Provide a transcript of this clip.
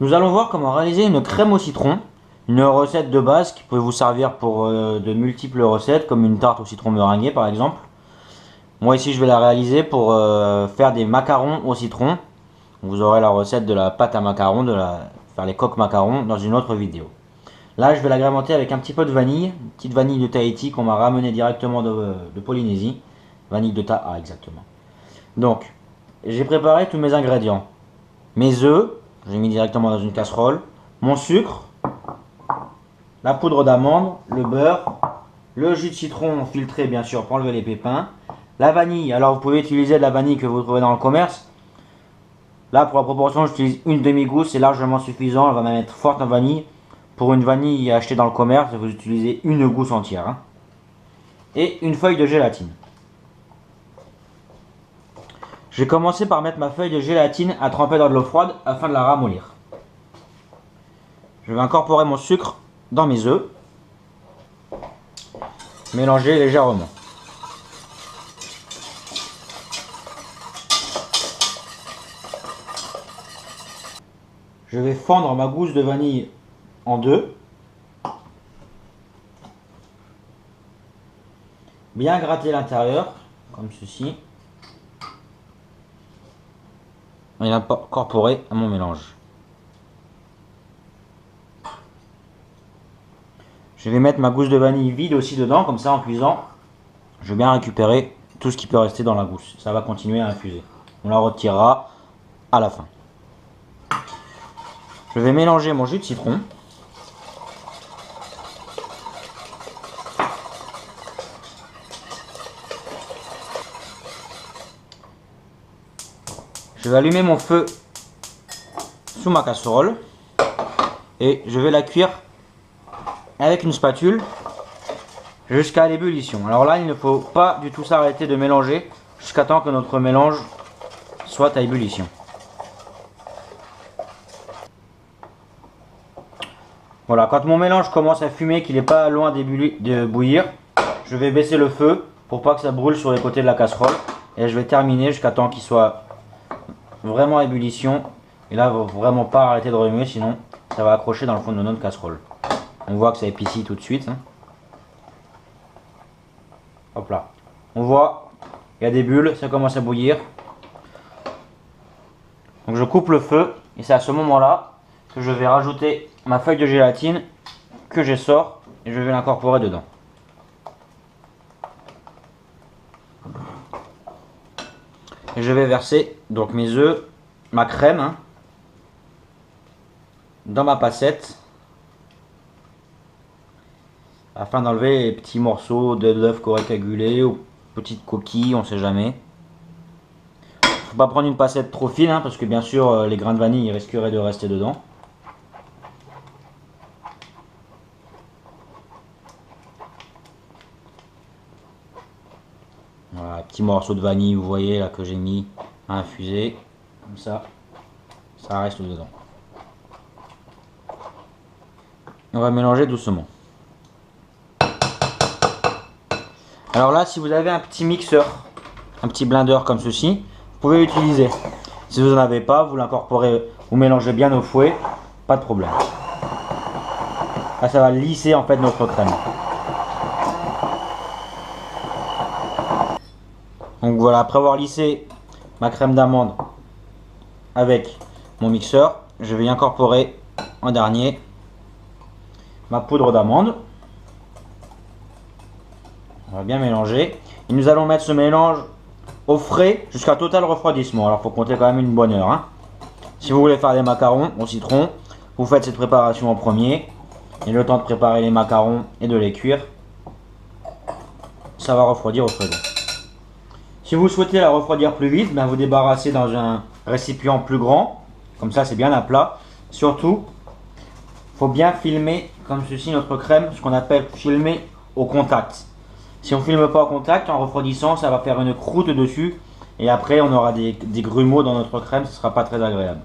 Nous allons voir comment réaliser une crème au citron, une recette de base qui peut vous servir pour de multiples recettes, comme une tarte au citron meringuée par exemple. Moi ici je vais la réaliser pour faire des macarons au citron. Vous aurez la recette de la pâte à macarons, faire les coques macarons dans une autre vidéo. Là je vais l'agrémenter avec un petit peu de vanille, une petite vanille de Tahiti qu'on m'a ramené directement de Polynésie. Vanille de Taha exactement. Donc j'ai préparé tous mes ingrédients. Mes œufs, j'ai mis directement dans une casserole, mon sucre, la poudre d'amande, le beurre, le jus de citron filtré bien sûr pour enlever les pépins, la vanille. Alors vous pouvez utiliser de la vanille que vous trouvez dans le commerce. Là pour la proportion j'utilise une demi-gousse, c'est largement suffisant, elle va même être forte en vanille. Pour une vanille achetée dans le commerce, vous utilisez une gousse entière. Et une feuille de gélatine. Je vais commencer par mettre ma feuille de gélatine à tremper dans de l'eau froide afin de la ramollir. Je vais incorporer mon sucre dans mes œufs. Mélanger légèrement. Je vais fendre ma gousse de vanille en deux. Bien gratter l'intérieur, comme ceci. Et l'incorporer à mon mélange. Je vais mettre ma gousse de vanille vide aussi dedans, comme ça en cuisant, je vais bien récupérer tout ce qui peut rester dans la gousse. Ça va continuer à infuser. On la retirera à la fin. Je vais mélanger mon jus de citron. Je vais allumer mon feu sous ma casserole et je vais la cuire avec une spatule jusqu'à l'ébullition. Alors là, il ne faut pas du tout s'arrêter de mélanger jusqu'à temps que notre mélange soit à ébullition. Voilà, quand mon mélange commence à fumer, qu'il n'est pas loin de bouillir, je vais baisser le feu pour pas que ça brûle sur les côtés de la casserole. Et je vais terminer jusqu'à temps qu'il soit vraiment à ébullition. Et là, il ne faut vraiment pas arrêter de remuer, sinon ça va accrocher dans le fond de notre casserole. On voit que ça épicie tout de suite. Hop là. On voit, il y a des bulles, ça commence à bouillir. Donc je coupe le feu et c'est à ce moment-là que je vais rajouter ma feuille de gélatine que j'essore et je vais l'incorporer dedans. Et je vais verser donc mes œufs, ma crème dans ma passette afin d'enlever les petits morceaux d'œufs qu'aurait coagulé ou petites coquilles, on sait jamais. Faut pas prendre une passette trop fine parce que bien sûr les grains de vanille ils risqueraient de rester dedans. Voilà, petit morceau de vanille, vous voyez là que j'ai mis à infuser, comme ça reste dedans. On va mélanger doucement. Alors là, si vous avez un petit mixeur, un petit blender comme ceci, vous pouvez l'utiliser. Si vous n'en avez pas, vous l'incorporez, vous mélangez bien au fouet, pas de problème. Là, ça va lisser en fait notre crème. Donc voilà, après avoir lissé ma crème d'amande avec mon mixeur, je vais y incorporer en dernier ma poudre d'amande. On va bien mélanger. Et nous allons mettre ce mélange au frais jusqu'à total refroidissement. Alors il faut compter quand même une bonne heure. Si vous voulez faire des macarons au citron, vous faites cette préparation en premier. Et le temps de préparer les macarons et de les cuire, ça va refroidir au frais. Si vous souhaitez la refroidir plus vite, vous débarrassez dans un récipient plus grand. Comme ça c'est bien à plat. Surtout, il faut bien filmer comme ceci notre crème, ce qu'on appelle filmer au contact. Si on ne filme pas au contact, en refroidissant, ça va faire une croûte dessus. Et après, on aura des grumeaux dans notre crème, ce ne sera pas très agréable.